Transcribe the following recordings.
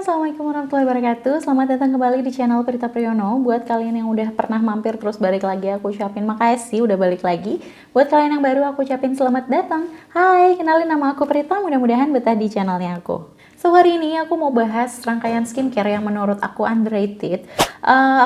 Assalamualaikum warahmatullahi wabarakatuh. Selamat datang kembali di channel Prita Priyono. Buat kalian yang udah pernah mampir terus balik lagi, aku ucapin makasih udah balik lagi. Buat kalian yang baru, aku ucapin selamat datang. Hai, kenalin nama aku Prita, mudah-mudahan betah di channelnya aku. So, hari ini aku mau bahas rangkaian skincare yang menurut aku underrated.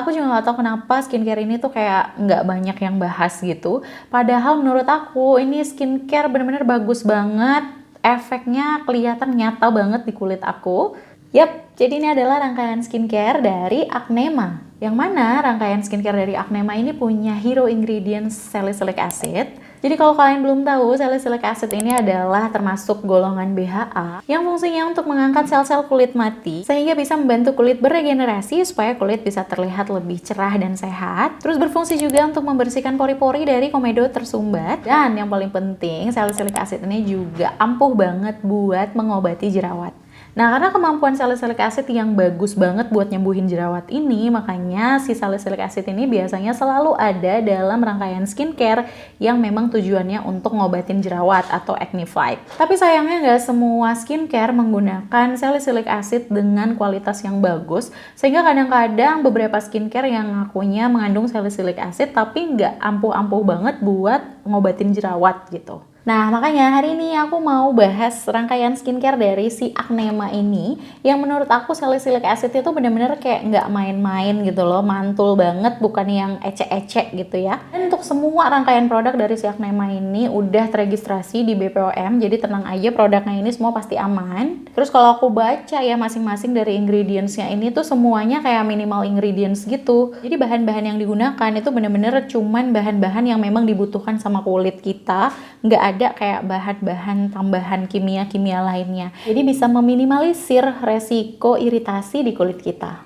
Aku juga nggak tahu kenapa skincare ini tuh kayak nggak banyak yang bahas gitu. Padahal menurut aku ini skincare bener-bener bagus banget. Efeknya kelihatan nyata banget di kulit aku. Yap, jadi ini adalah rangkaian skincare dari Acnema. Yang mana rangkaian skincare dari Acnema ini punya hero ingredients salicylic acid. Jadi kalau kalian belum tahu, salicylic acid ini adalah termasuk golongan BHA yang fungsinya untuk mengangkat sel-sel kulit mati sehingga bisa membantu kulit beregenerasi supaya kulit bisa terlihat lebih cerah dan sehat. Terus berfungsi juga untuk membersihkan pori-pori dari komedo tersumbat. Dan yang paling penting, salicylic acid ini juga ampuh banget buat mengobati jerawat. Nah, karena kemampuan salicylic acid yang bagus banget buat nyembuhin jerawat ini, makanya si salicylic acid ini biasanya selalu ada dalam rangkaian skincare yang memang tujuannya untuk ngobatin jerawat atau acne fight. Tapi sayangnya nggak semua skincare menggunakan salicylic acid dengan kualitas yang bagus, sehingga kadang-kadang beberapa skincare yang ngakunya mengandung salicylic acid tapi nggak ampuh-ampuh banget buat ngobatin jerawat gitu. Nah, makanya hari ini aku mau bahas rangkaian skincare dari si Acnema ini yang menurut aku salicylic acid itu bener-bener kayak nggak main-main gitu loh, mantul banget, bukan yang ecek-ecek gitu ya. Dan untuk semua rangkaian produk dari si Acnema ini udah terregistrasi di BPOM, jadi tenang aja produknya ini semua pasti aman. Terus kalau aku baca ya masing-masing dari ingredientsnya ini tuh semuanya kayak minimal ingredients gitu. Jadi bahan-bahan yang digunakan itu bener-bener cuman bahan-bahan yang memang dibutuhkan sama kulit kita, nggak ada kayak bahan-bahan tambahan kimia-kimia lainnya. Jadi bisa meminimalisir resiko iritasi di kulit kita.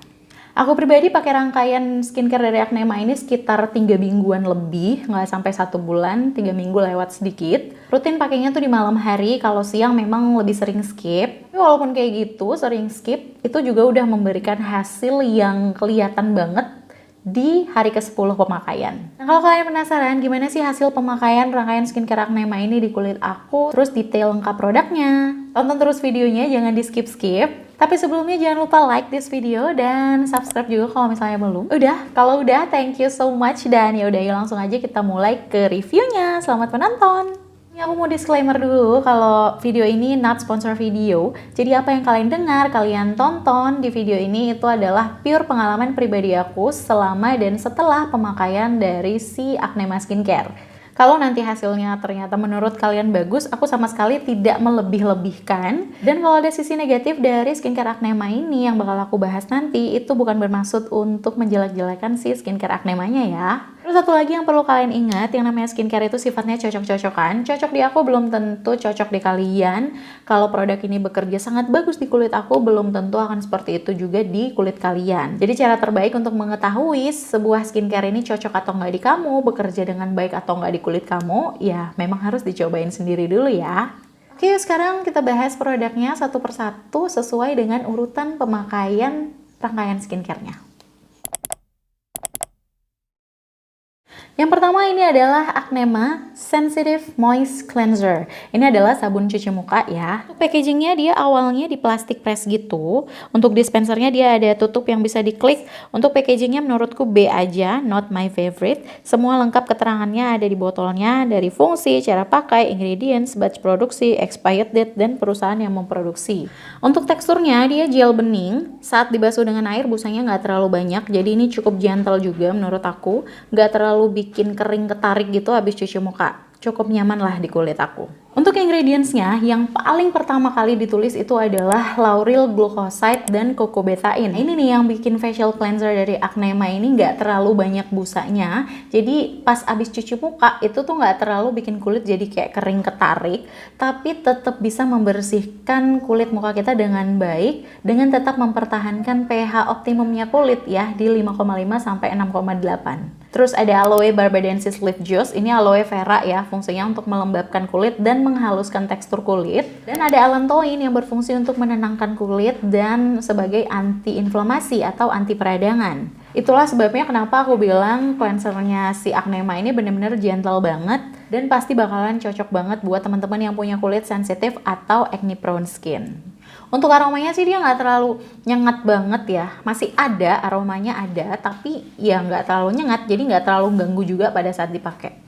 Aku pribadi pakai rangkaian skincare dari Acnema ini sekitar 3 mingguan lebih, nggak sampai 1 bulan, 3 minggu lewat sedikit. Rutin pakainya tuh di malam hari, kalau siang memang lebih sering skip. Tapi walaupun kayak gitu, sering skip, itu juga udah memberikan hasil yang kelihatan banget di hari ke-10 pemakaian. Nah, kalau kalian penasaran gimana sih hasil pemakaian rangkaian skincare Acnema ini di kulit aku, terus detail lengkap produknya, tonton terus videonya, jangan di skip-skip. Tapi sebelumnya jangan lupa like this video dan subscribe juga kalau misalnya belum. Kalau udah, thank you so much. Dan ya udah, yuk langsung aja kita mulai ke reviewnya. Selamat menonton. Aku mau disclaimer dulu kalau video ini not sponsor video. Jadi apa yang kalian dengar, kalian tonton di video ini itu adalah pure pengalaman pribadi aku selama dan setelah pemakaian dari si Acnema Skincare. Kalau nanti hasilnya ternyata menurut kalian bagus, aku sama sekali tidak melebih-lebihkan. Dan kalau ada sisi negatif dari skincare Acnema ini yang bakal aku bahas nanti, itu bukan bermaksud untuk menjelek-jelekan si skincare Acnemanya ya. Terus satu lagi yang perlu kalian ingat, yang namanya skincare itu sifatnya cocok-cocokan. Cocok di aku belum tentu cocok di kalian. Kalau produk ini bekerja sangat bagus di kulit aku, belum tentu akan seperti itu juga di kulit kalian. Jadi cara terbaik untuk mengetahui sebuah skincare ini cocok atau nggak di kamu, bekerja dengan baik atau nggak di kulit kamu, ya memang harus dicobain sendiri dulu ya. Oke, sekarang kita bahas produknya satu persatu sesuai dengan urutan pemakaian rangkaian skincare-nya. Yang pertama ini adalah Acnema Sensitive Moist Cleanser. Ini adalah sabun cuci muka ya. Untuk packagingnya dia awalnya di plastik press gitu. Untuk dispensernya dia ada tutup yang bisa diklik. Untuk packagingnya menurutku B aja, not my favorite. Semua lengkap keterangannya ada di botolnya, dari fungsi, cara pakai, ingredients, batch produksi, expired date, dan perusahaan yang memproduksi. Untuk teksturnya dia gel bening. Saat dibasuh dengan air busanya nggak terlalu banyak, jadi ini cukup gentle juga menurut aku. Nggak terlalu bikin kering ketarik gitu habis cuci muka. Cukup nyaman lah di kulit aku. Untuk ingredientsnya, yang paling pertama kali ditulis itu adalah lauryl glucoside dan coco betain. Ini nih yang bikin facial cleanser dari Acnema ini nggak terlalu banyak busanya. Jadi pas abis cuci muka itu tuh nggak terlalu bikin kulit jadi kayak kering ketarik, tapi tetap bisa membersihkan kulit muka kita dengan baik dengan tetap mempertahankan pH optimumnya kulit ya di 5,5 sampai 6,8. Terus ada aloe barbadensis leaf juice, ini aloe vera ya, fungsinya untuk melembabkan kulit dan menghaluskan tekstur kulit. Dan ada allantoin yang berfungsi untuk menenangkan kulit dan sebagai anti-inflamasi atau anti peradangan. Itulah sebabnya kenapa aku bilang cleansernya si Acnema ini bener-bener gentle banget dan pasti bakalan cocok banget buat teman-teman yang punya kulit sensitif atau acne prone skin. Untuk aromanya sih dia nggak terlalu nyengat banget ya, masih ada aromanya ada, tapi ya nggak terlalu nyengat, jadi nggak terlalu ganggu juga pada saat dipakai.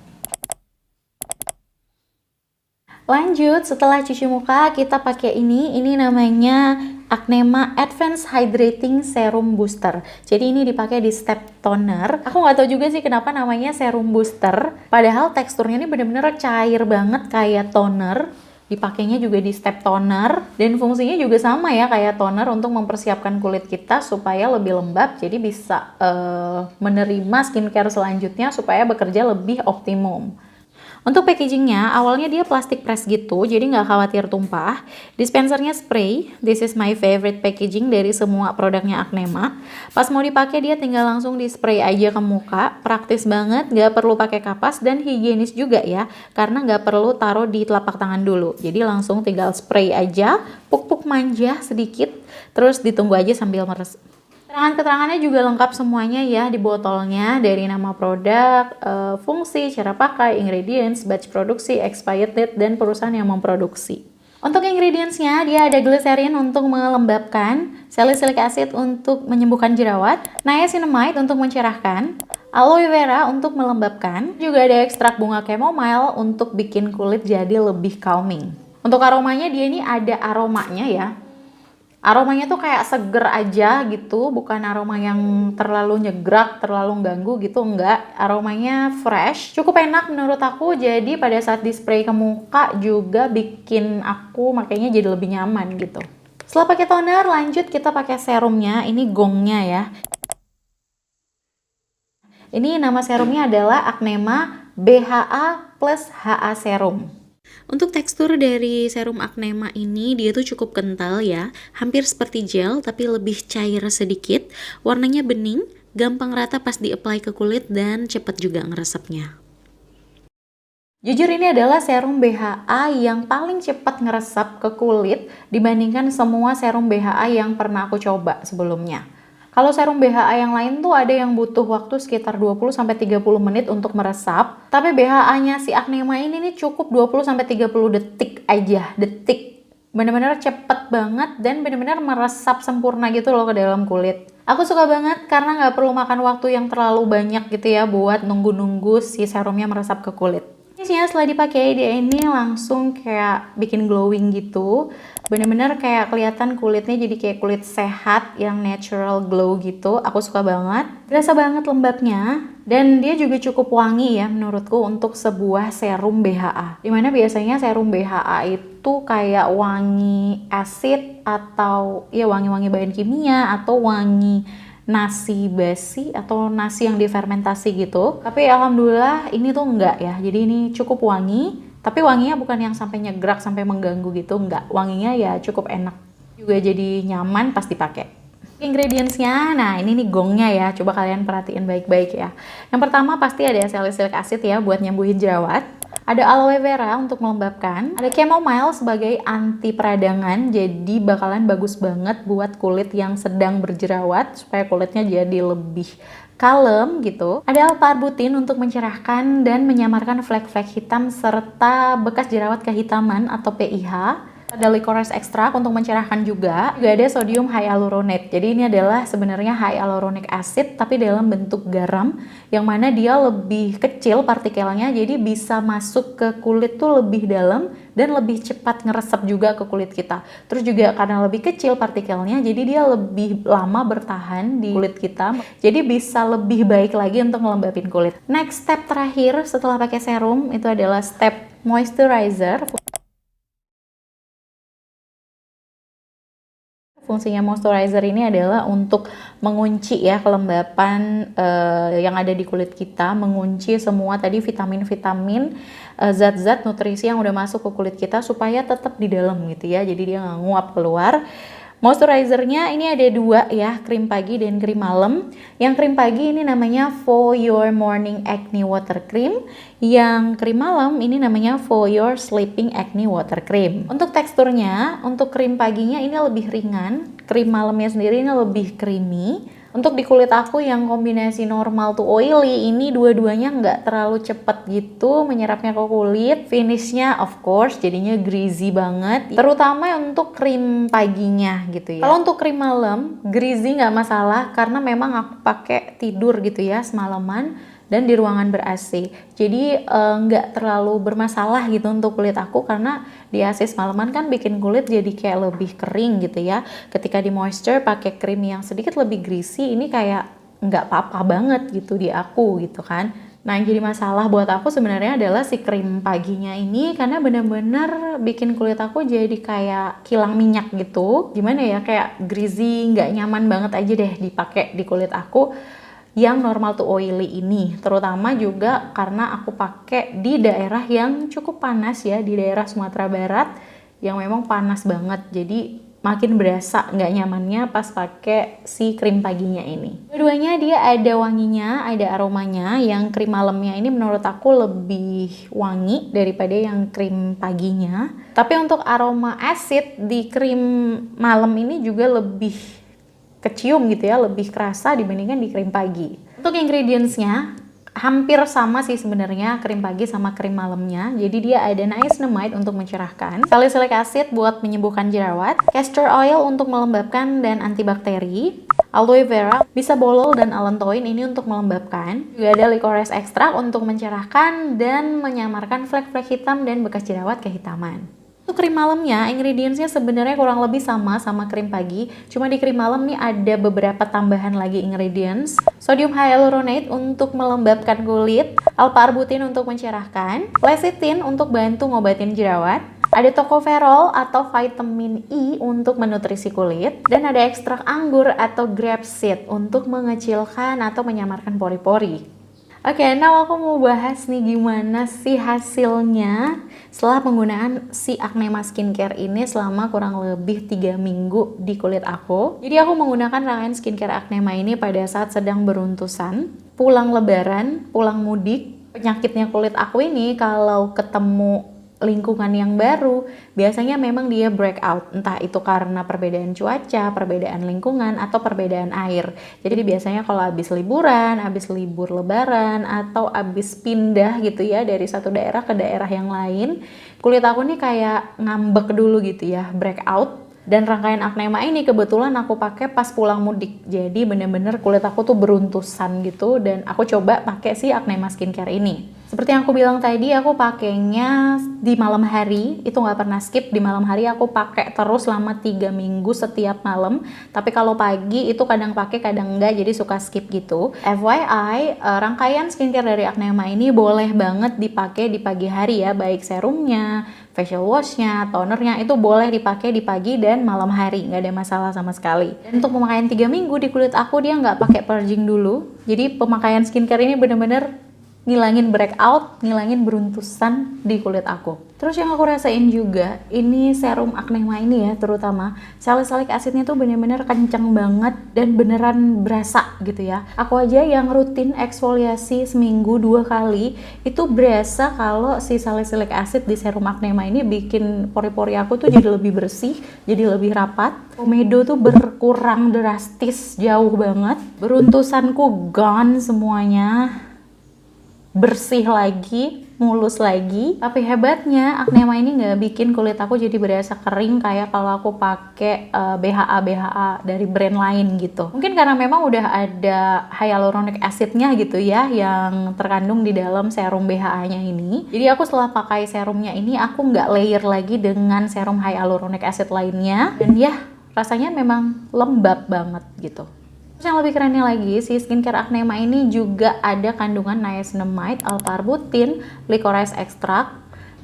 Lanjut, setelah cuci muka kita pakai ini namanya Acnema Advanced Hydrating Serum Booster. Jadi ini dipakai di step toner. Aku nggak tahu juga sih kenapa namanya serum booster, padahal teksturnya ini bener-bener cair banget kayak toner. Dipakainya juga di step toner dan fungsinya juga sama ya kayak toner untuk mempersiapkan kulit kita supaya lebih lembab, jadi bisa menerima skincare selanjutnya supaya bekerja lebih optimum. Untuk packagingnya, awalnya dia plastik press gitu, jadi nggak khawatir tumpah. Dispensernya spray, this is my favorite packaging dari semua produknya Acnema. Pas mau dipakai dia tinggal langsung di spray aja ke muka, praktis banget, nggak perlu pakai kapas dan higienis juga ya, karena nggak perlu taruh di telapak tangan dulu. Jadi langsung tinggal spray aja, puk-puk manja sedikit, terus ditunggu aja sambil meres. Keterangan-keterangannya juga lengkap semuanya ya di botolnya, dari nama produk, fungsi, cara pakai, ingredients, batch produksi, expired date, dan perusahaan yang memproduksi. Untuk ingredientsnya, dia ada glycerin untuk melembabkan, salicylic acid untuk menyembuhkan jerawat, niacinamide untuk mencerahkan, aloe vera untuk melembabkan, juga ada ekstrak bunga chamomile untuk bikin kulit jadi lebih calming. Untuk aromanya dia ini ada aromanya ya. Aromanya tuh kayak seger aja gitu, bukan aroma yang terlalu nyegrak, terlalu ganggu gitu, enggak. Aromanya fresh, cukup enak menurut aku, jadi pada saat di spray ke muka juga bikin aku makanya jadi lebih nyaman gitu. Setelah pakai toner, lanjut kita pakai serumnya, ini gongnya ya. Ini nama serumnya adalah Acnema BHA plus HA Serum. Untuk tekstur dari serum Acnema ini dia tuh cukup kental ya, hampir seperti gel tapi lebih cair sedikit, warnanya bening, gampang rata pas di-apply ke kulit dan cepat juga ngeresepnya. Jujur ini adalah serum BHA yang paling cepat ngeresap ke kulit dibandingkan semua serum BHA yang pernah aku coba sebelumnya. Kalau serum BHA yang lain tuh ada yang butuh waktu sekitar 20-30 menit untuk meresap. Tapi BHA-nya si Acnema ini nih cukup 20-30 detik aja. Detik. Bener-bener cepet banget dan bener-bener meresap sempurna gitu loh ke dalam kulit. Aku suka banget karena nggak perlu makan waktu yang terlalu banyak gitu ya buat nunggu-nunggu si serumnya meresap ke kulit. Setelah dipakai dia ini langsung kayak bikin glowing gitu, bener-bener kayak kelihatan kulitnya jadi kayak kulit sehat yang natural glow gitu. Aku suka banget, berasa banget lembabnya dan dia juga cukup wangi ya menurutku untuk sebuah serum BHA, dimana biasanya serum BHA itu kayak wangi asid atau ya wangi-wangi bahan kimia atau wangi nasi basi atau nasi yang difermentasi gitu. Tapi alhamdulillah ini tuh enggak ya, jadi ini cukup wangi, tapi wanginya bukan yang sampai nyegrak sampai mengganggu gitu, enggak. Wanginya ya cukup enak, juga jadi nyaman pas dipakai. Ingredientsnya, nah ini nih gongnya ya, coba kalian perhatiin baik-baik ya. Yang pertama pasti ada salicylic acid ya buat nyembuhin jerawat. Ada aloe vera untuk melembabkan, ada chamomile sebagai anti peradangan, jadi bakalan bagus banget buat kulit yang sedang berjerawat supaya kulitnya jadi lebih kalem gitu. Ada alpa-arbutin untuk mencerahkan dan menyamarkan flek-flek hitam serta bekas jerawat kehitaman atau PIH. Ada licorice extract untuk mencerahkan juga ada sodium hyaluronate. Jadi ini adalah sebenarnya hyaluronic acid tapi dalam bentuk garam, yang mana dia lebih kecil partikelnya, jadi bisa masuk ke kulit tuh lebih dalam dan lebih cepat ngeresep juga ke kulit kita. Terus juga karena lebih kecil partikelnya, jadi dia lebih lama bertahan di kulit kita, jadi bisa lebih baik lagi untuk ngelembabin kulit. Next step terakhir setelah pakai serum itu adalah step moisturizer. Fungsinya moisturizer ini adalah untuk mengunci ya kelembapan yang ada di kulit kita, mengunci semua tadi vitamin-vitamin, zat-zat nutrisi yang udah masuk ke kulit kita supaya tetap di dalam gitu ya, jadi dia nggak nguap keluar. Moisturizernya ini ada dua ya, krim pagi dan krim malam. Yang krim pagi ini namanya For Your Morning Acne Water Cream. Yang krim malam ini namanya For Your Sleeping Acne Water Cream. Untuk teksturnya, untuk krim paginya ini lebih ringan. Krim malamnya sendiri ini lebih creamy, Untuk di kulit aku yang kombinasi normal to oily, ini dua-duanya nggak terlalu cepet gitu menyerapnya ke kulit. Finishnya of course jadinya greasy banget, terutama untuk krim paginya gitu ya. Kalau untuk krim malam, greasy nggak masalah karena memang aku pakai tidur gitu ya semalaman dan di ruangan ber-AC. Jadi nggak terlalu bermasalah gitu untuk kulit aku karena di AC semalaman kan bikin kulit jadi kayak lebih kering gitu ya. Ketika di moisture pakai krim yang sedikit lebih greasy, ini kayak nggak apa-apa banget gitu di aku gitu kan. Nah, yang jadi masalah buat aku sebenarnya adalah si krim paginya ini karena bener-bener bikin kulit aku jadi kayak kilang minyak gitu. Gimana ya, kayak greasy, nggak nyaman banget aja deh dipakai di kulit aku yang normal to oily ini, terutama juga karena aku pakai di daerah yang cukup panas ya, di daerah Sumatera Barat yang memang panas banget, jadi makin berasa nggak nyamannya pas pakai si krim paginya ini. Keduanya dia ada wanginya, ada aromanya. Yang krim malamnya ini menurut aku lebih wangi daripada yang krim paginya. Tapi untuk aroma acid di krim malam ini juga lebih kecium gitu ya, lebih kerasa dibandingkan di krim pagi. Untuk ingredientsnya hampir sama sih sebenarnya krim pagi sama krim malamnya. Jadi dia ada niacinamide untuk mencerahkan, salicylic acid buat menyembuhkan jerawat, castor oil untuk melembabkan dan antibakteri, aloe vera, bisabolol dan allantoin ini untuk melembabkan. Juga ada licorice extract untuk mencerahkan dan menyamarkan flek-flek hitam dan bekas jerawat kehitaman. Untuk krim malamnya, ingredientsnya sebenarnya kurang lebih sama krim pagi. Cuma di krim malam nih ada beberapa tambahan lagi ingredients. Sodium hyaluronate untuk melembabkan kulit, alpha-arbutin untuk mencerahkan, lecithin untuk bantu ngobatin jerawat, ada tocopherol atau vitamin E untuk menutrisi kulit, dan ada ekstrak anggur atau grape seed untuk mengecilkan atau menyamarkan pori-pori. Oke, now aku mau bahas nih gimana sih hasilnya setelah penggunaan si Acnema skincare ini selama kurang lebih 3 minggu di kulit aku. Jadi aku menggunakan rangkaian skincare Acnema ini pada saat sedang beruntusan, pulang lebaran, pulang mudik. Penyakitnya kulit aku ini kalau ketemu lingkungan yang baru, biasanya memang dia breakout, entah itu karena perbedaan cuaca, perbedaan lingkungan, atau perbedaan air. Jadi biasanya kalau habis liburan, habis libur lebaran, atau habis pindah gitu ya dari satu daerah ke daerah yang lain, kulit aku nih kayak ngambek dulu gitu ya, breakout. Dan rangkaian Acnema ini kebetulan aku pakai pas pulang mudik. Jadi bener-bener kulit aku tuh beruntusan gitu, dan aku coba pakai si Acnema skincare ini. Seperti yang aku bilang tadi, aku pakainya di malam hari, itu nggak pernah skip. Di malam hari aku pakai terus selama 3 minggu setiap malam. Tapi kalau pagi itu kadang pakai, kadang enggak, jadi suka skip gitu. FYI, rangkaian skincare dari Acnema ini boleh banget dipakai di pagi hari ya, baik serumnya, facial washnya, tonernya, itu boleh dipakai di pagi dan malam hari, nggak ada masalah sama sekali. Dan untuk pemakaian 3 minggu di kulit aku, dia nggak pakai purging dulu. Jadi pemakaian skincare ini bener-bener ngilangin breakout, ngilangin beruntusan di kulit aku. Terus yang aku rasain juga, ini serum Acnema ini ya, terutama salicylic acidnya tuh bener-bener kenceng banget dan beneran berasa gitu ya. Aku aja yang rutin eksfoliasi seminggu 2 kali, itu berasa kalau si salicylic acid di serum Acnema ini bikin pori-pori aku tuh jadi lebih bersih, jadi lebih rapat. Komedo tuh berkurang drastis, jauh banget. Beruntusanku gone semuanya. Bersih lagi, mulus lagi. Tapi hebatnya Acnema ini nggak bikin kulit aku jadi berasa kering kayak kalau aku pakai BHA dari brand lain gitu. Mungkin karena memang udah ada hyaluronic acidnya gitu ya yang terkandung di dalam serum BHA-nya ini. Jadi aku setelah pakai serumnya ini, aku nggak layer lagi dengan serum hyaluronic acid lainnya, dan ya rasanya memang lembab banget gitu. Terus yang lebih kerennya lagi, si skincare Acnema ini juga ada kandungan niacinamide, alpha-arbutin, licorice extract,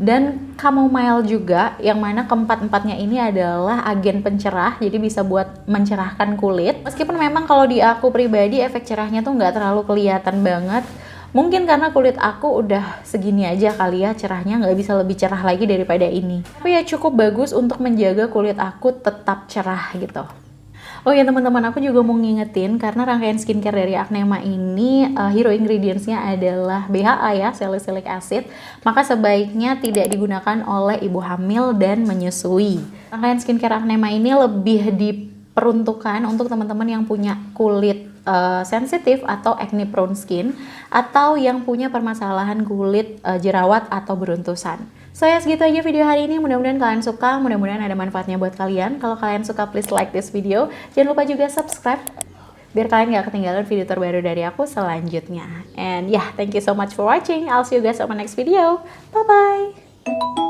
dan chamomile juga, yang mana keempat-empatnya ini adalah agen pencerah, jadi bisa buat mencerahkan kulit. Meskipun memang kalau di aku pribadi efek cerahnya tuh nggak terlalu kelihatan banget, mungkin karena kulit aku udah segini aja kali ya, cerahnya nggak bisa lebih cerah lagi daripada ini. Tapi ya cukup bagus untuk menjaga kulit aku tetap cerah gitu. Oh ya teman-teman, aku juga mau ngingetin karena rangkaian skincare dari Acnema ini hero ingredientsnya adalah BHA ya, salicylic acid. Maka sebaiknya tidak digunakan oleh ibu hamil dan menyusui. Rangkaian skincare Acnema ini lebih diperuntukkan untuk teman-teman yang punya kulit sensitif atau acne prone skin, atau yang punya permasalahan kulit jerawat atau beruntusan. So ya, segitu aja video hari ini. Mudah-mudahan kalian suka, mudah-mudahan ada manfaatnya buat kalian. Kalau kalian suka, please like this video. Jangan lupa juga subscribe biar kalian gak ketinggalan video terbaru dari aku selanjutnya. And yeah, thank you so much for watching. I'll see you guys on my next video. Bye bye.